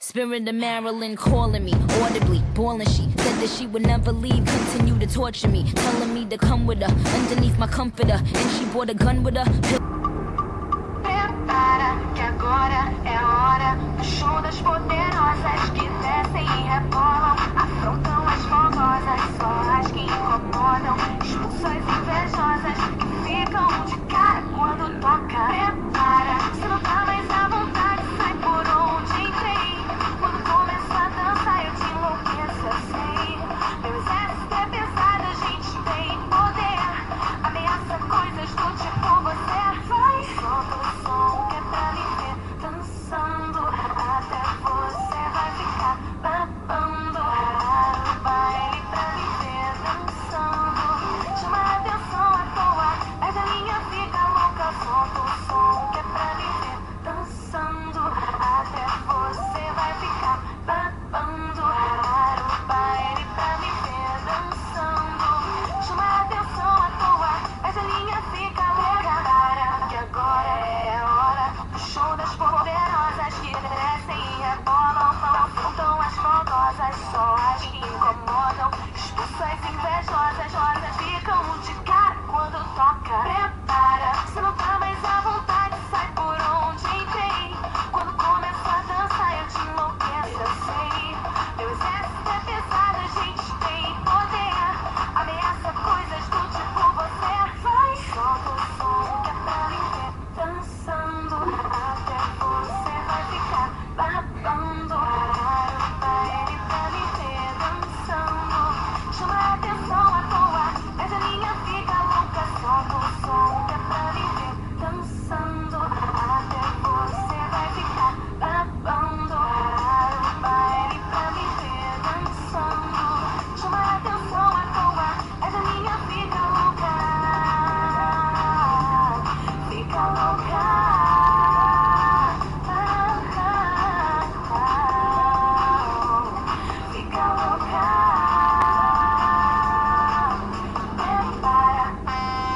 Spirit of Marilyn calling me audibly, bawling. She said that she would never leave, continue to torture me, telling me to come with her underneath my comforter, and she brought a gun with her. Prepara que agora é a hora do show das poderes.